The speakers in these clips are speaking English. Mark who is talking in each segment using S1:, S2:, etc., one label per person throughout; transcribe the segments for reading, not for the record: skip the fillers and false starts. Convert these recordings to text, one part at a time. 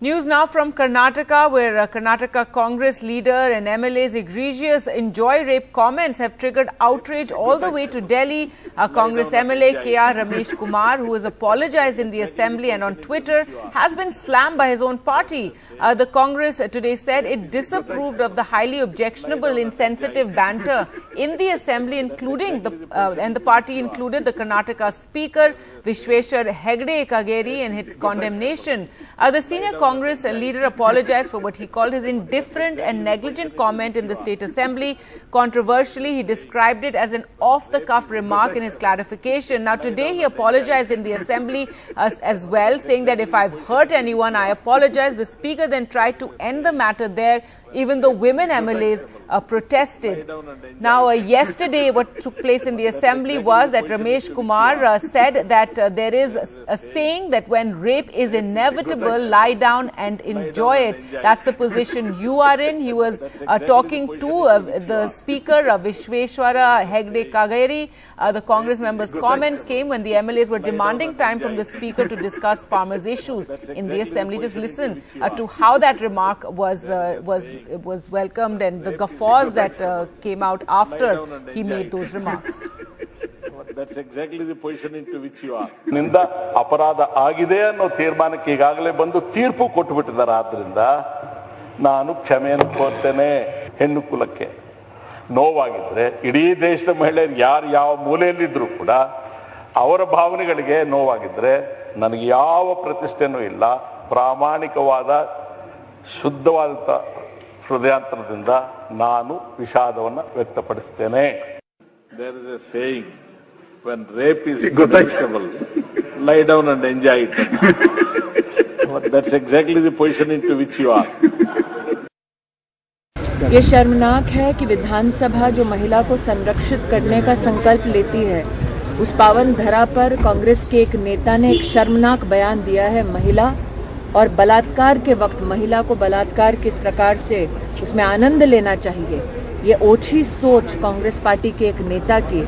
S1: News now from Karnataka, where Karnataka Congress leader and MLA's egregious enjoy rape comments have triggered outrage all the way to Delhi. Congress MLA KR Ramesh Kumar, who has apologized in the assembly and on Twitter, has been slammed by his own party. The Congress today said it disapproved of the highly objectionable, insensitive banter in the assembly, including the party included the Karnataka Speaker Vishweshwar Hegde Kageri in its condemnation. The senior Congress leader apologized for what he called his indifferent and negligent comment in the State Assembly. Controversially, he described it as an off-the-cuff remark in his clarification. Now, today he apologized in the Assembly as well, saying that if I've hurt anyone, I apologize. The Speaker then tried to end the matter there, even though women MLAs protested. Now, yesterday what took place in the Assembly was that Ramesh Kumar said that there is a saying that when rape is inevitable, lie down and enjoy it. That's the position you are in. He was talking to the Speaker, Vishweshwara Hegde Kageri. The Congress members' comments came when the MLAs were demanding time from the Speaker to discuss farmers' issues in the Assembly. Just listen to how that remark was welcomed and the guffaws that came out after he made those remarks.
S2: That's exactly the position into which you are. ನಿಂದ ಅಪರಾಧ ಆಗಿದೆ ಅನ್ನೋ ತೀರ್ಮಾನಕ್ಕೆ ಈಗಾಗಲೇ ಬಂದು ತೀರ್ಪು ಕೊಟ್ಟು ಬಿಟ್ಟಿದ್ದಾರೆ. ಆದ್ರಿಂದ ನಾನು ಕ್ಷಮೆಯನ್ನು ಕೋರ್ತೇನೆ. ಹೆಣ್ಣು ಕುಲಕ್ಕೆ ನೋವಾಗಿದ್ರೆ ಇಡೀ ದೇಶದ ಮಹಿಳೆಯರು ಯಾರು ಯಾವ ಮೂಲೆಯಲ್ಲಿದ್ರೂ ಕೂಡ ಅವರ ಭಾವನೆಗಳಿಗೆ ನೋವಾಗಿದ್ರೆ ನನಗೆ ಯಾವ ಪ್ರತಿಷ್ಠೆನೂ ಇಲ್ಲ. ಪ್ರಾಮಾಣಿಕವಾದ ಶುದ್ಧವಾದ ಹೃದಯಾಂತರದಿಂದ ನಾನು ವಿಷಾದವನ್ನು ವ್ಯಕ್ತಪಡಿಸ್ತೇನೆ. There is a saying, when rape is inevitable, lie down and enjoy it. That's exactly the position into which you are.
S3: ये शर्मनाक है कि विधानसभा जो महिला को संरक्षित करने का संकल्प लेती है, उस पावन धरा पर कांग्रेस के एक नेता ने एक शर्मनाक बयान दिया है. महिला और बलात्कार के वक्त महिला को बलात्कार किस प्रकार से उसमें आनंद लेना चाहिए, ये ओछी सोच कांग्रेस पार्टी के एक नेता की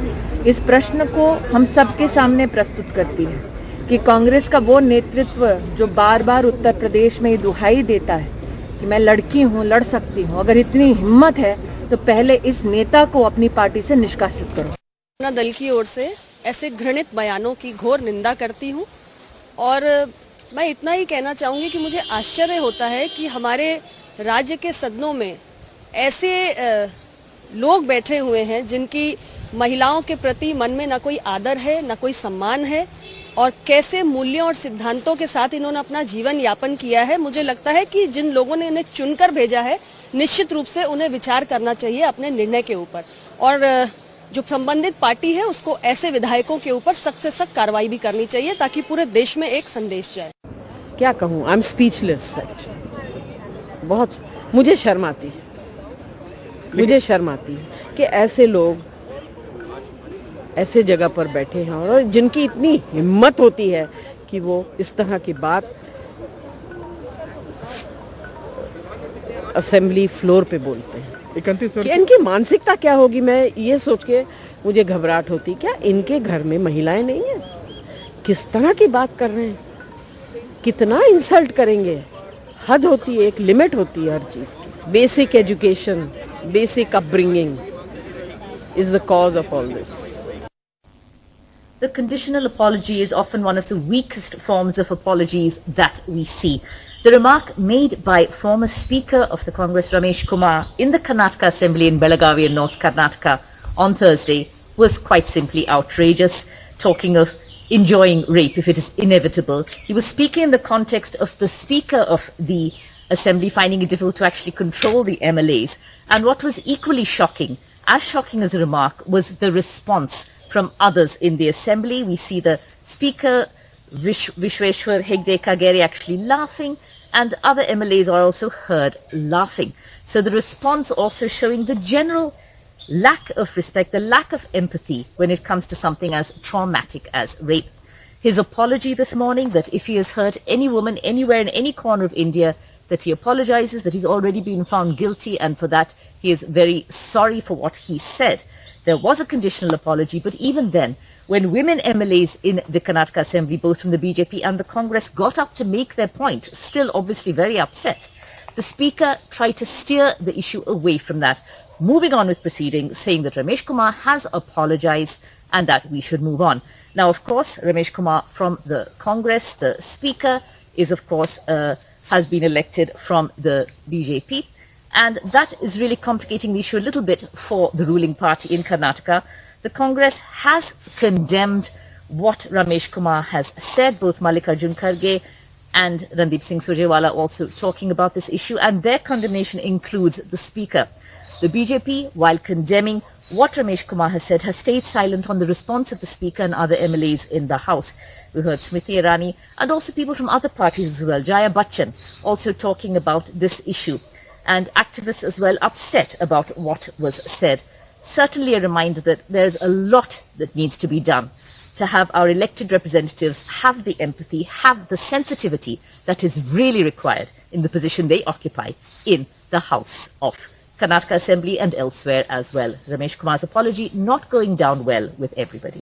S3: इस प्रश्न को हम सबके सामने प्रस्तुत करती है कि कांग्रेस का वो नेतृत्व जो बार बार उत्तर प्रदेश में दुहाई देता है कि मैं लड़की हूँ, लड़ सकती हूँ, अगर इतनी हिम्मत है तो पहले इस नेता को अपनी पार्टी से निष्कासित करो.
S4: अपना दल की ओर से ऐसे घृणित बयानों की घोर निंदा करती हूँ और मैं इतना ही कहना चाहूँगी कि मुझे आश्चर्य होता है कि हमारे राज्य के सदनों में ऐसे लोग बैठे हुए हैं जिनकी महिलाओं के प्रति मन में न कोई आदर है, न कोई सम्मान है और कैसे मूल्यों और सिद्धांतों के साथ इन्होंने अपना जीवन यापन किया है. मुझे लगता है कि जिन लोगों ने इन्हें चुनकर भेजा है, निश्चित रूप से उन्हें विचार करना चाहिए अपने निर्णय के ऊपर और जो संबंधित पार्टी है उसको ऐसे विधायकों के ऊपर सख्त से सख्त कार्रवाई भी करनी चाहिए ताकि पूरे देश में एक संदेश जाए.
S3: क्या कहूँ, आई एम स्पीचलेस. बहुत मुझे शर्म आती है, कि ऐसे लोग ऐसे जगह पर बैठे हैं और जिनकी इतनी हिम्मत होती है कि वो इस तरह की बात असेंबली फ्लोर पे बोलते हैं. कि इनकी मानसिकता क्या होगी, मैं ये सोच के मुझे घबराहट होती. क्या इनके घर में महिलाएं नहीं हैं? किस तरह की बात कर रहे हैं, कितना इंसल्ट करेंगे. हद होती है, एक लिमिट होती है हर चीज की. Basic education, basic upbringing is the cause of all this.
S5: The conditional apology is often one of the weakest forms of apologies that we see. The remark made by former Speaker of the Congress Ramesh Kumar in the Karnataka Assembly in Belagavi in North Karnataka on Thursday was quite simply outrageous, talking of enjoying rape if it is inevitable. He was speaking in the context of the Speaker of the Assembly finding it difficult to actually control the MLAs. And what was equally shocking, as shocking as a remark, was the response from others in the Assembly. We see the Speaker, Vishweshwar Hegde Kageri, actually laughing, and other MLAs are also heard laughing. So the response also showing the general lack of respect, the lack of empathy when it comes to something as traumatic as rape. His apology this morning that if he has hurt any woman anywhere in any corner of India, that he apologizes, that he's already been found guilty, and for that he is very sorry for what he said. There was a conditional apology, but even then, when women MLAs in the Karnataka Assembly, both from the BJP and the Congress, got up to make their point, still obviously very upset, the Speaker tried to steer the issue away from that, moving on with proceedings, saying that Ramesh Kumar has apologized and that we should move on. Now, of course, Ramesh Kumar from the Congress, the Speaker, is of course has been elected from the BJP, and that is really complicating the issue a little bit for the ruling party in Karnataka. The Congress has condemned what Ramesh Kumar has said, both Mallikarjun Kharge and Randeep Singh Surjewala also talking about this issue, and their condemnation includes the Speaker. The BJP, while condemning what Ramesh Kumar has said, has stayed silent on the response of the Speaker and other MLAs in the House. We heard Smriti Irani and also people from other parties as well, Jaya Bachchan, also talking about this issue, and activists as well upset about what was said. Certainly a reminder that there's a lot that needs to be done to have our elected representatives have the empathy, have the sensitivity that is really required in the position they occupy in the House of Karnataka Assembly and elsewhere as well. Ramesh Kumar's apology not going down well with everybody.